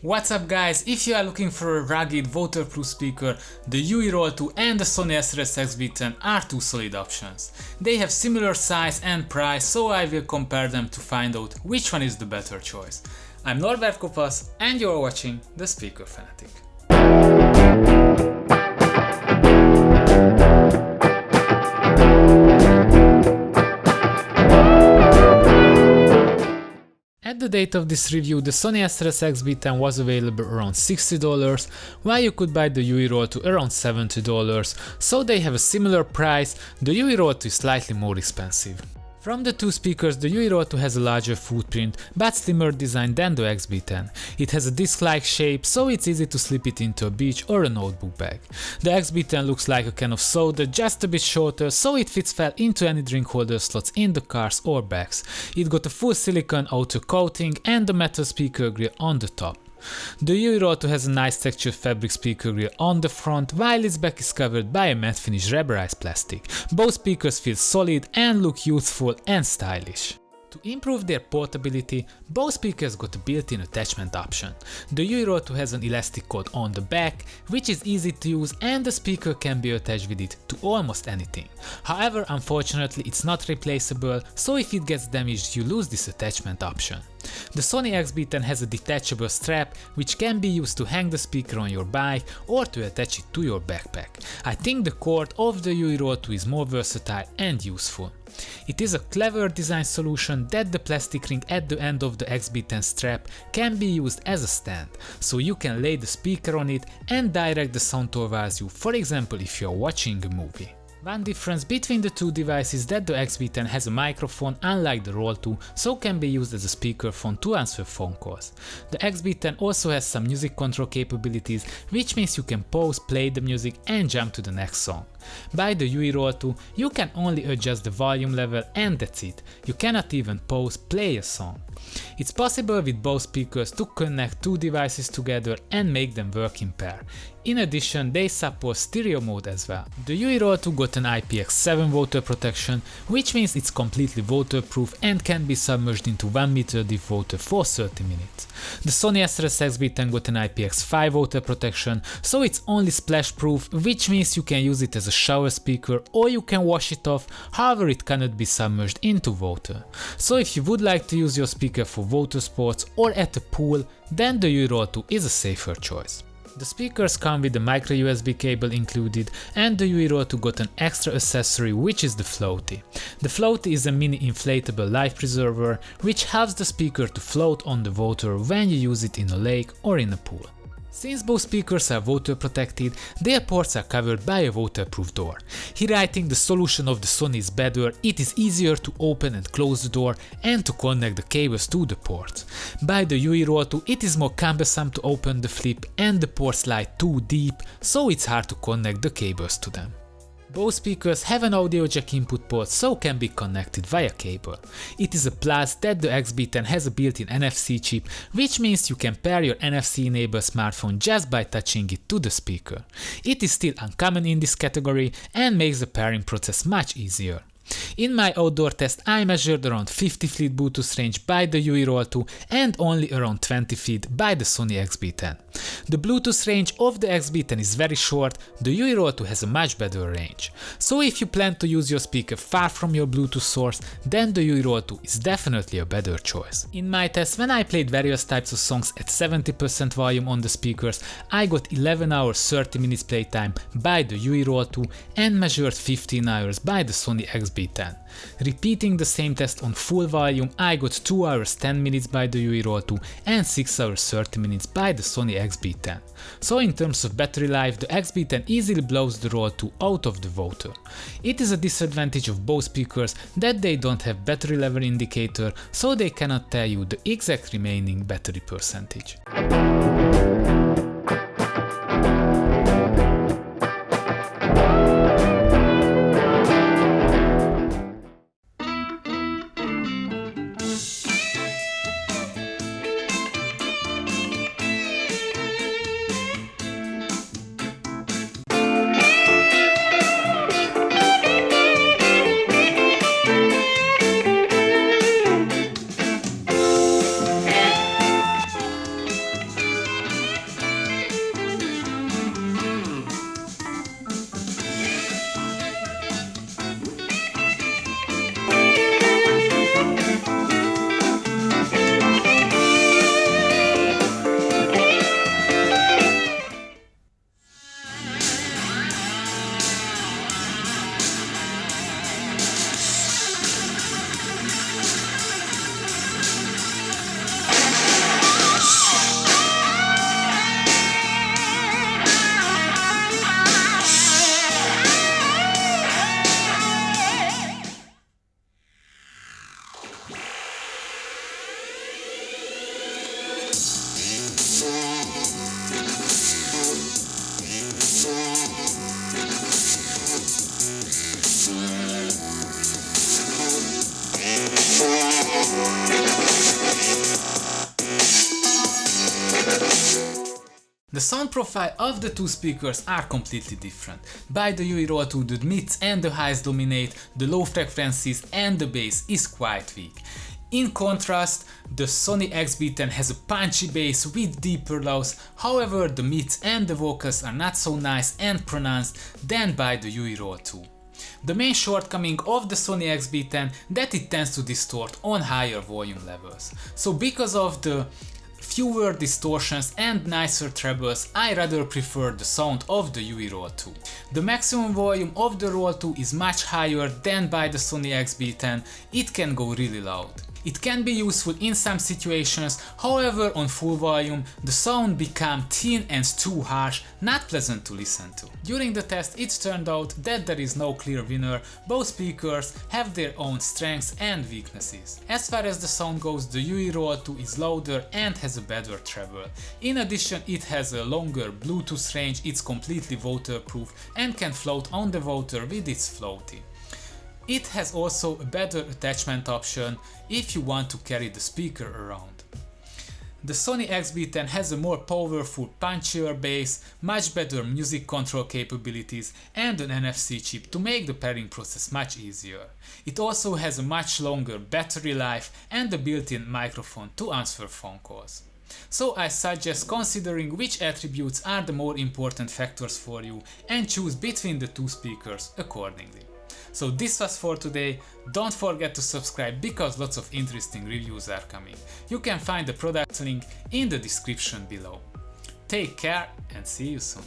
What's up guys, if you are looking for a rugged waterproof speaker, the UE Roll 2 and the Sony SRS-XB10 are two solid options. They have similar size and price, so I will compare them to find out which one is the better choice. I'm Norbert Kopasz and you're watching The Speaker Fanatic. At the date of this review, the Sony SRS-XB10 was available around $60, while you could buy the UE Roll 2 around $70, so they have a similar price. The UE Roll 2 is slightly more expensive. From the two speakers, the UE Roll 2 has a larger footprint, but slimmer design than the XB10. It has a disc-like shape, so it's easy to slip it into a beach or a notebook bag. The XB10 looks like a can of soda, just a bit shorter, so it fits well into any drink holder slots in the cars or bags. It got a full silicone outer coating and a metal speaker grill on the top. The UE Roll 2 has a nice textured fabric speaker grill on the front, while its back is covered by a matte finish rubberized plastic. Both speakers feel solid and look youthful and stylish. To improve their portability, both speakers got a built-in attachment option. The UE Roll 2 has an elastic cord on the back, which is easy to use, and the speaker can be attached with it to almost anything. However, unfortunately it's not replaceable, so if it gets damaged you lose this attachment option. The Sony XB10 has a detachable strap which can be used to hang the speaker on your bike or to attach it to your backpack. I think the cord of the UE Roll 2 is more versatile and useful. It is a clever design solution that the plastic ring at the end of the XB10 strap can be used as a stand, so you can lay the speaker on it and direct the sound towards you, for example if you are watching a movie. One difference between the two devices is that the XB10 has a microphone unlike the Roll 2, so can be used as a speakerphone to answer phone calls. The XB10 also has some music control capabilities, which means you can pause, play the music and jump to the next song. By the UE Roll 2, you can only adjust the volume level and that's it. You cannot even pause, play a song. It's possible with both speakers to connect two devices together and make them work in pair. In addition, they support stereo mode as well. The UE Roll 2 got an IPX7 water protection, which means it's completely waterproof and can be submerged into 1 meter deep water for 30 minutes. The Sony SRS-XB10 got an IPX5 water protection, so it's only splash proof, which means you can use it as a shower speaker or you can wash it off, however it cannot be submerged into water. So if you would like to use your speaker for water sports or at a pool, then the UE Roll 2 is a safer choice. The speakers come with a micro USB cable included, and the UE Roll 2 got an extra accessory which is the floaty. The floaty is a mini inflatable life preserver which helps the speaker to float on the water when you use it in a lake or in a pool. Since both speakers are water protected, their ports are covered by a waterproof door. Here I think the solution of the Sony is better. It is easier to open and close the door and to connect the cables to the ports. By the UE Roll 2 it is more cumbersome to open the flip and the ports lie too deep, so it's hard to connect the cables to them. Both speakers have an audio jack input port, so can be connected via cable. It is a plus that the XB10 has a built-in NFC chip, which means you can pair your NFC-enabled smartphone just by touching it to the speaker. It is still uncommon in this category and makes the pairing process much easier. In my outdoor test I measured around 50 feet Bluetooth range by the UE Roll 2 and only around 20 feet by the Sony XB10. The Bluetooth range of the XB10 is very short, the UE Roll 2 has a much better range. So if you plan to use your speaker far from your Bluetooth source, then the UE Roll 2 is definitely a better choice. In my test, when I played various types of songs at 70% volume on the speakers, I got 11 hours 30 minutes playtime by the UE Roll 2 and measured 15 hours by the Sony XB10. Repeating the same test on full volume, I got 2 hours 10 minutes by the UE Roll 2 and 6 hours 30 minutes by the Sony XB10. So in terms of battery life, the XB10 easily blows the Roll 2 out of the water. It is a disadvantage of both speakers that they don't have battery level indicator, so they cannot tell you the exact remaining battery percentage. The sound profile of the two speakers are completely different. By the UE Roll 2 the mids and the highs dominate, the low frequencies and the bass is quite weak. In contrast, the Sony XB10 has a punchy bass with deeper lows, however the mids and the vocals are not so nice and pronounced than by the UE Roll 2. The main shortcoming of the Sony XB10 that it tends to distort on higher volume levels. So because of the fewer distortions and nicer trebles, I rather prefer the sound of the UE Roll 2. The maximum volume of the Roll 2 is much higher than by the Sony XB10, it can go really loud. It can be useful in some situations, however on full volume the sound becomes thin and too harsh, not pleasant to listen to. During the test it turned out that there is no clear winner, both speakers have their own strengths and weaknesses. As far as the sound goes, the UE Roll 2 is louder and has a better treble. In addition it has a longer Bluetooth range, it's completely waterproof and can float on the water with its floaty. It has also a better attachment option if you want to carry the speaker around. The Sony XB10 has a more powerful, punchier bass, much better music control capabilities and an NFC chip to make the pairing process much easier. It also has a much longer battery life and a built-in microphone to answer phone calls. So I suggest considering which attributes are the more important factors for you and choose between the two speakers accordingly. So this was for today. Don't forget to subscribe because lots of interesting reviews are coming. You can find the product link in the description below. Take care and see you soon.